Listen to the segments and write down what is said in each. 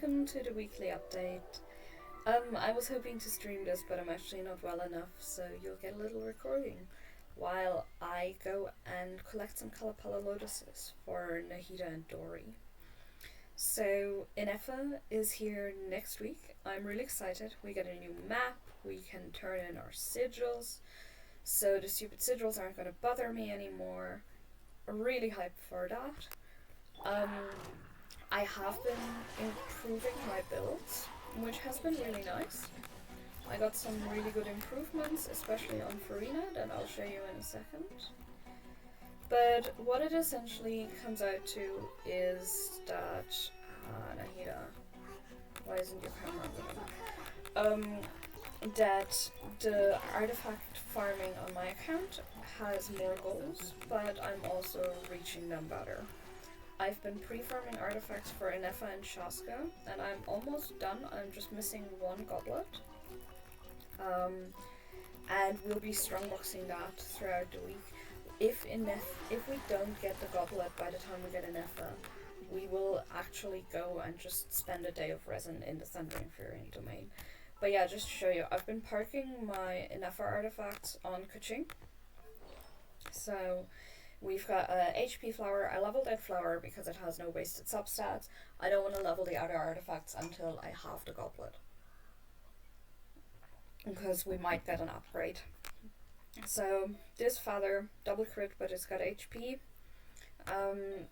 welcome to the weekly update. I was hoping to stream this, but I'm actually not well enough, so you'll get a little recording while I go and collect some Kalapala lotuses for Nahida and Dory. So, Ineffa is here next week. I'm really excited. We get a new map, we can turn in our sigils, so the stupid sigils aren't going to bother me anymore. Really hyped for that. I have been improving my builds, which has been really nice. I got some really good improvements, especially on Farina, that I'll show you in a second. But what it essentially comes out to is that Nahida, why isn't your camera moving? That the artifact farming on my account has more goals, but I'm also reaching them better. I've been pre-farming artifacts for Ineffa and Chasca, and I'm almost done. I'm just missing one goblet. And we'll be strongboxing that throughout the week. If we don't get the goblet by the time we get Ineffa, we will actually go and just spend a day of resin in the Thunder Infurian domain. But yeah, just to show you, I've been parking my Ineffa artifacts on Kuching. So we've got a HP flower. I leveled out flower because it has no wasted substats. I don't want to level the other artifacts until I have the goblet, because we might get an upgrade. So this feather, double crit, but it's got HP.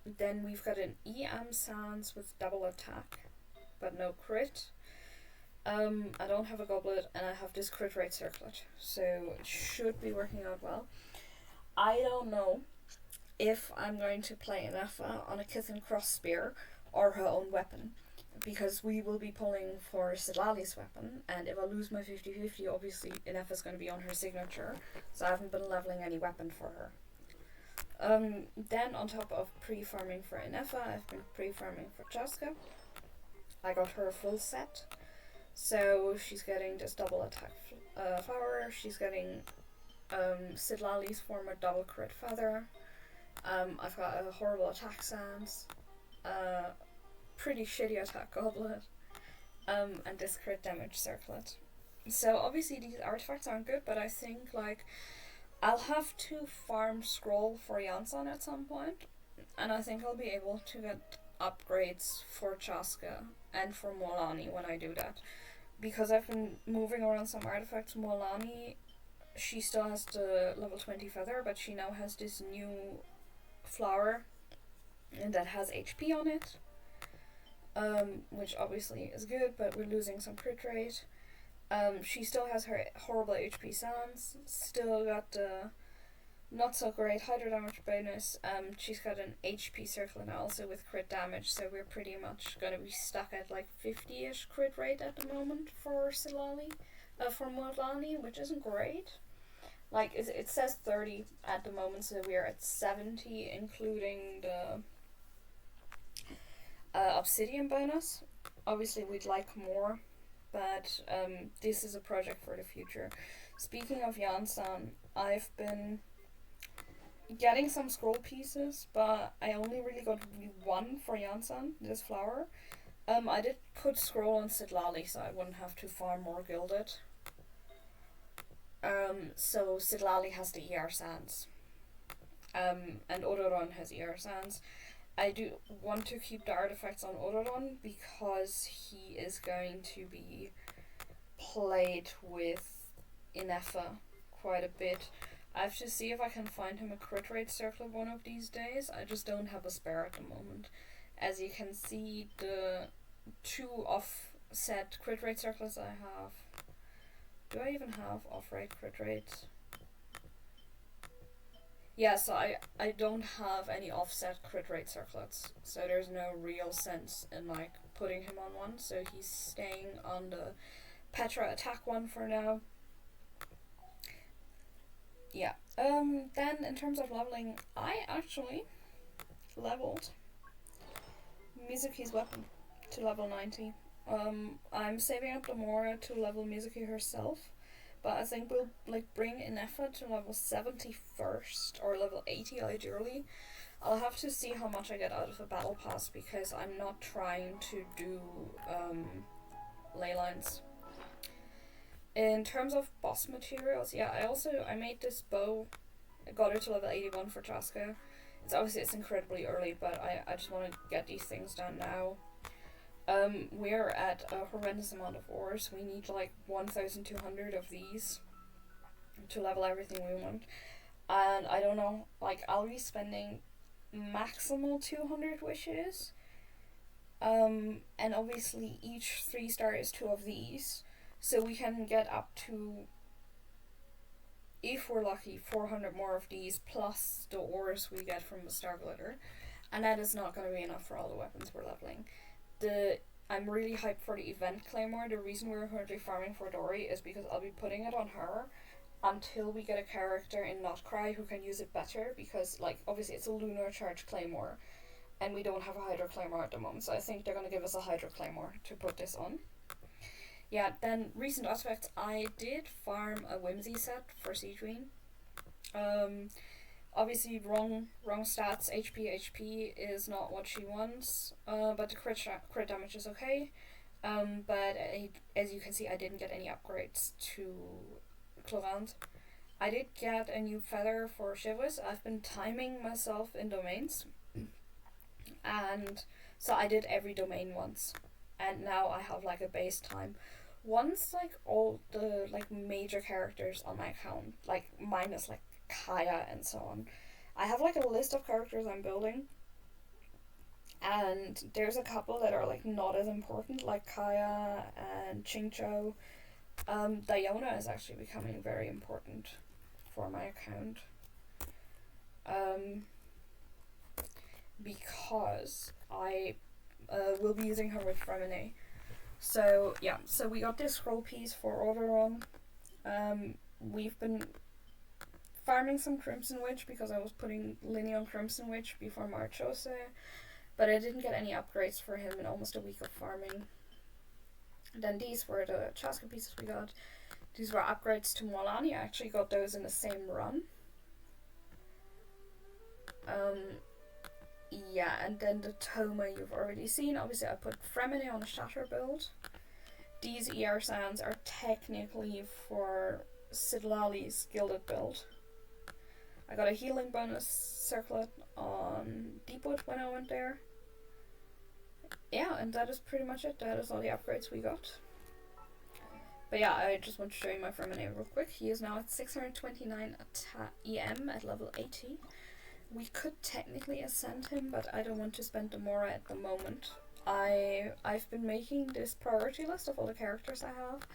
Then we've got an EM Sans with double attack, but no crit. I don't have a goblet, and I have this crit rate circlet, so it should be working out well. I don't know if I'm going to play Ineffa on a Kithen cross spear or her own weapon, because we will be pulling for Sidlali's weapon, and if I lose my 50-50, obviously Ineffa's going to be on her signature, so I haven't been leveling any weapon for her. Then on top of pre-farming for Ineffa, I've been pre-farming for Chasca. I got her a full set, so she's getting this double attack flower, she's getting Sidlali's former double crit feather. I've got a horrible attack sans, pretty shitty attack goblet, and this crit damage circlet. So obviously these artifacts aren't good, but I think like I'll have to farm scroll for Jansan at some point, and I think I'll be able to get upgrades for Chasca and for Molani when I do that, because I've been moving around some artifacts. Molani, she still has the level 20 feather, but she now has this new flower that has HP on it, which obviously is good, but we're losing some crit rate. She still has her horrible HP sans, still got the not so great hydro damage bonus. She's got an HP circle now also with crit damage, so we're pretty much going to be stuck at like 50-ish crit rate at the moment for Silali, for Molani, which isn't great. Like, it says 30 at the moment, so we're at 70, including the obsidian bonus. Obviously, we'd like more, but this is a project for the future. Speaking of Jansan, I've been getting some scroll pieces, but I only really got one for Jansan, this flower. I did put scroll on Sidlali, so I wouldn't have to farm more gilded. So Sidlali has the ER Sans, and Odoron has ER Sans. I do want to keep the artifacts on Odoron because he is going to be played with Ineffa quite a bit. I have to see if I can find him a crit rate circlet one of these days. I just don't have a spare at the moment. As you can see, the 2 offset crit rate circlets I have. Do I even have off-rate crit rates? Yeah, so I don't have any offset crit rate circlets, so there's no real sense in like putting him on one, so he's staying on the Petra attack one for now. Yeah. Then in terms of leveling, I actually leveled Mizuki's weapon to level 90. I'm saving up the Mora to level Mizuki herself, but I think we'll like bring Ineffa to level 70 first, or level 80 ideally. I'll have to see how much I get out of the battle pass, because I'm not trying to do ley lines. In terms of boss materials, yeah, I made this bow. I got it to level 81 for Chasca. It's incredibly early, but I just want to get these things done now. We're at a horrendous amount of ores. We need like 1,200 of these to level everything we want. And I don't know, like, I'll be spending maximal 200 wishes. And obviously each 3-star is 2 of these. So we can get up to, if we're lucky, 400 more of these, plus the ores we get from the star glitter. And that is not going to be enough for all the weapons we're leveling. I'm really hyped for the event claymore. The reason we're currently farming for Dory is because I'll be putting it on her until we get a character in Notcry who can use it better, because, like, obviously it's a lunar charge claymore and we don't have a hydro claymore at the moment, so I think they're going to give us a hydro claymore to put this on. Yeah, then recent aspects, I did farm a Whimsy set for Siegeween. Obviously wrong stats. HP is not what she wants, but the crit damage is okay. But as you can see, I didn't get any upgrades to Clorant. I did get a new feather for Shivers. I've been timing myself in domains, and so I did every domain once, and now I have like a base time. Once like all the like major characters on my account, like minus like Kaya and so on, I have like a list of characters I'm building, and there's a couple that are like not as important, like Kaya and Chingcho. Diona is actually becoming very important for my account, because I will be using her with Fremine. So yeah, so we got this scroll piece for Orderon. We've been farming some Crimson Witch because I was putting Linny on Crimson Witch before Marchose, but I didn't get any upgrades for him in almost a week of farming. Then these were the Chasca pieces we got. These were upgrades to Molani. I actually got those in the same run. Yeah, and then the Toma you've already seen. Obviously I put Fremine on a Shatter build. These ER sands are technically for Sidlali's Gilded build. I got a healing bonus circlet on Deepwood when I went there. Yeah, and that is pretty much it. That is all the upgrades we got. But yeah, I just want to show you my Fremine real quick. He is now at 629 EM at level 80. We could technically ascend him, but I don't want to spend the Mora at the moment. I've been making this priority list of all the characters I have,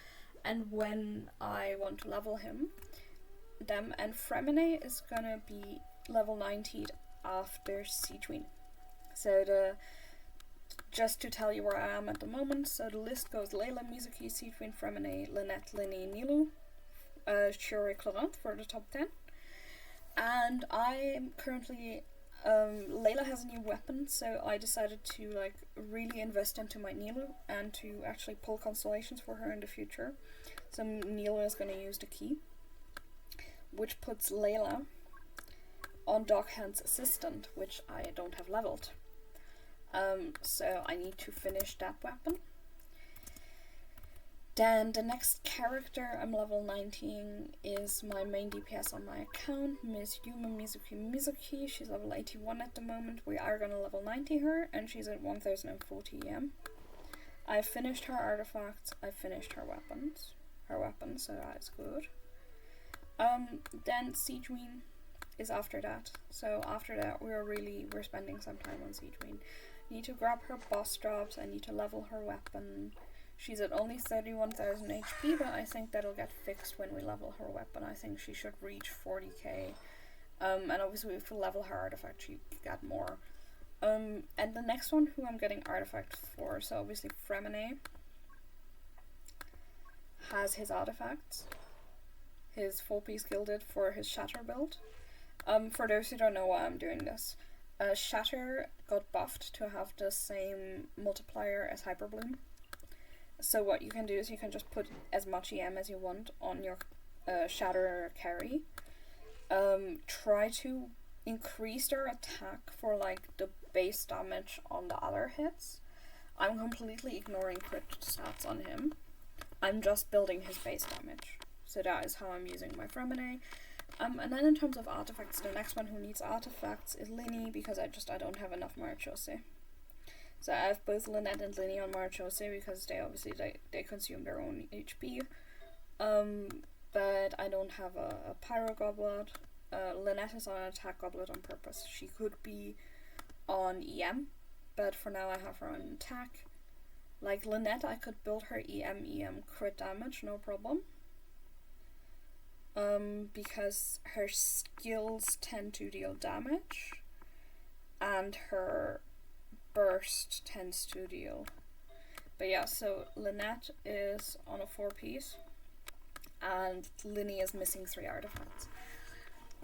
and when I want to level them, and Fremine is gonna be level 90 after Siegeween. So just to tell you where I am at the moment, so the list goes Layla, Mizuki, Siegeween, Fremine, Lynette, Linny, Nilu, Shiori, Clorant for the top 10. And I'm currently, Layla has a new weapon, so I decided to like really invest into my Nilu and to actually pull constellations for her in the future. So Nilu is going to use the key, which puts Layla on Dockhand's assistant, which I don't have leveled. So I need to finish that weapon. Then the next character I'm level 19 is my main DPS on my account, Miss Yuma Mizuki. She's level 81 at the moment. We are gonna level 90 her, and she's at 1040 EM. I finished her artifacts, I finished her weapons, so that's good. Then Siegeween is after that. So after that we're spending some time on Siegeween. Need to grab her boss drops, I need to level her weapon. She's at only 31,000 HP, but I think that'll get fixed when we level her weapon. I think she should reach 40k. And obviously if we level her artifact, she get more. And the next one who I'm getting artifact for, so obviously Fremine has his artifacts. His 4-piece gilded for his Shatter build. For those who don't know why I'm doing this, Shatter got buffed to have the same multiplier as Hyperbloom. So what you can do is you can just put as much EM as you want on your Shatter carry. Try to increased our attack for like the base damage on the other hits. I'm completely ignoring crit stats on him. I'm just building his base damage. So that is how I'm using my Fremine. And then in terms of artifacts, the next one who needs artifacts is Linny, because I don't have enough Marchose. So I have both Lynette and Linny on Marchose because they obviously they consume their own HP. But I don't have a Pyro Goblet. Lynette is on an attack goblet on purpose. She could be on EM, but for now I have her on attack. Like Lynette, I could build her EM crit damage, no problem. Because her skills tend to deal damage, and her burst tends to deal. But yeah, so Lynette is on a 4-piece, and Linny is missing 3 artifacts.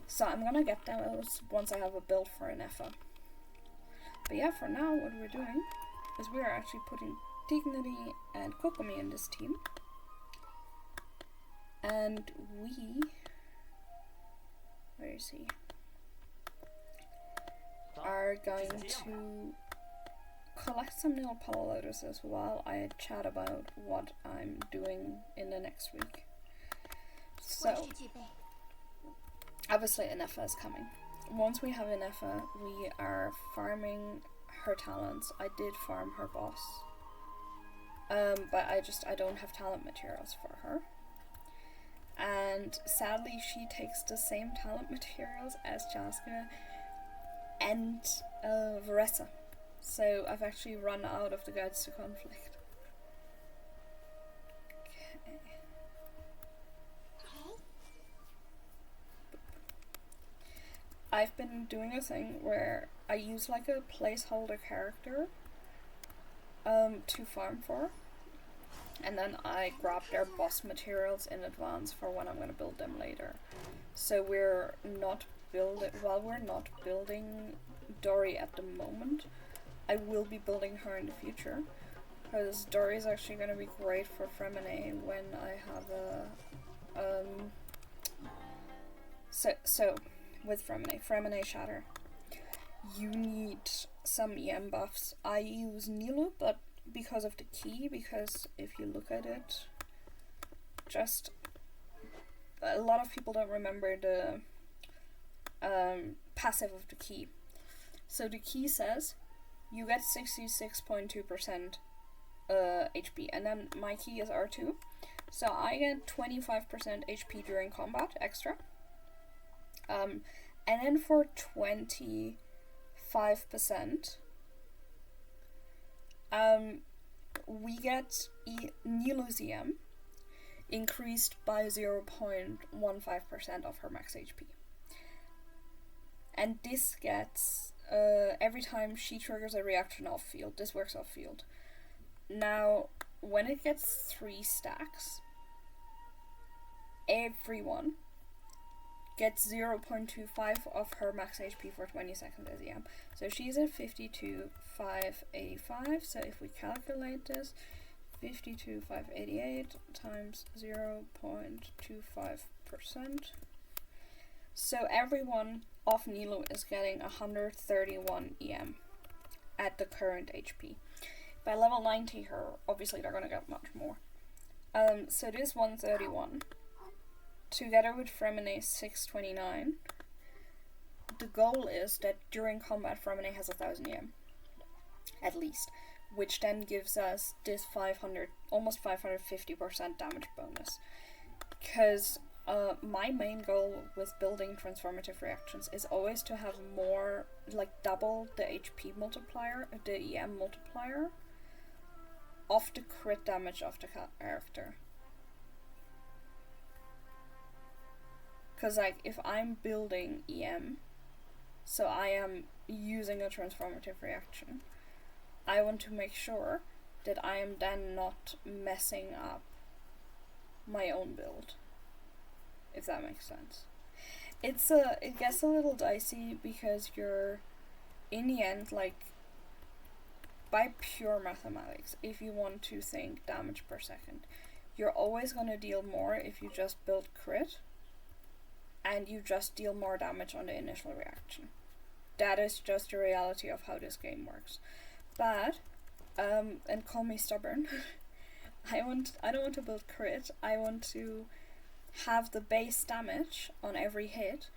So I'm gonna get those once I have a build for Ineffa. But yeah, for now, what we're doing is we are actually putting Dignity and Kokomi in this team. And where is he? Are going to collect some Nil Lotuses while I chat about what I'm doing in the next week. So, obviously Ineffa is coming. Once we have Ineffa, we are farming her talents. I did farm her boss. But I don't have talent materials for her. And sadly she takes the same talent materials as Chasca and Varessa. So I've actually run out of the Guides to Conflict. Okay. I've been doing a thing where I use like a placeholder character to farm for, and then I grab their boss materials in advance for when I'm going to build them later. So we're not building Dory at the moment. I will be building her in the future, because Dory is actually going to be great for Fremine when I have a so with Fremine Shatter, you need some EM buffs. I use Nilu, but because of the key, because if you look at it, just a lot of people don't remember the passive of the key. So the key says you get 66.2% HP, and then my key is R2, so I get 25% HP during combat extra. And then for 25%, we get Nilu's EM increased by 0.15% of her max HP. And this gets, every time she triggers a reaction off field, this works off field. Now, when it gets 3 stacks, everyone gets 0.25 of her max HP for 20 seconds as EM. So she's at 52,585. So if we calculate this, 52,588 times 0.25%. So everyone off Nilo is getting 131 EM at the current HP. By level 90 her, obviously they're going to get much more. So this 131, together with Fremine 629, the goal is that during combat Fremine has 1000 EM, at least, which then gives us this 500, almost 550% damage bonus. Because my main goal with building transformative reactions is always to have more, like double the HP multiplier, the EM multiplier, of the crit damage of the character. Because like if I'm building EM, so I am using a transformative reaction, I want to make sure that I am then not messing up my own build, if that makes sense. It gets a little dicey because you're, in the end, like, by pure mathematics, if you want to think damage per second, you're always going to deal more if you just build crit. and you just deal more damage on the initial reaction. That is just the reality of how this game works. But, and call me stubborn, I don't want to build crit. I want to have the base damage on every hit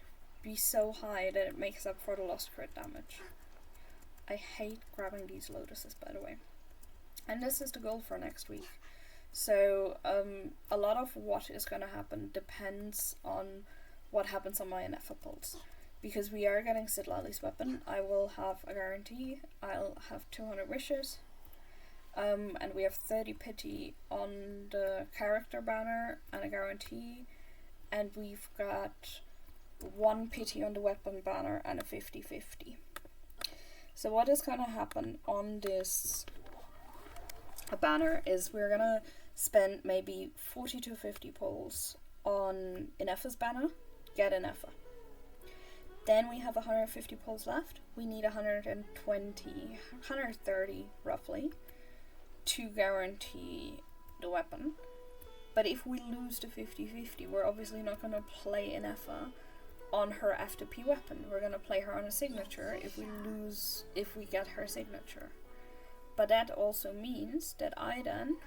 be so high that it makes up for the lost crit damage. I hate grabbing these lotuses, by the way. And this is the goal for next week. So, a lot of what is going to happen depends on what happens on my Ineffa pulls. Because we are getting Sidlali's weapon, I will have a guarantee. I'll have 200 wishes. And we have 30 pity on the character banner and a guarantee. And we've got 1 pity on the weapon banner and a 50-50. So what is going to happen on this banner is we're going to spend maybe 40 to 50 pulls on Ineffa's banner, get Ineffa. Then we have 150 pulls left. We need 130 roughly to guarantee the weapon. But if we lose the 50-50, we're obviously not going to play Ineffa on her FTP weapon. We're going to play her on a signature if we get her signature. But that also means that I then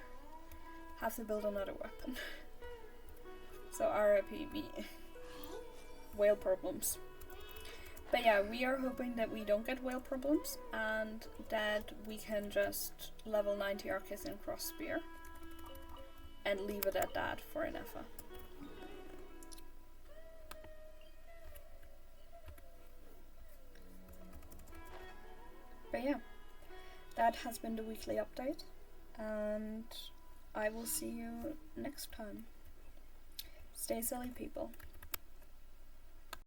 have to build another weapon. So RIP me. Whale problems. But yeah, we are hoping that we don't get whale problems and that we can just level 90 our Kiss and Cross Spear and leave it at that for Ineffa. But yeah, that has been the weekly update, and I will see you next time. Stay silly, people.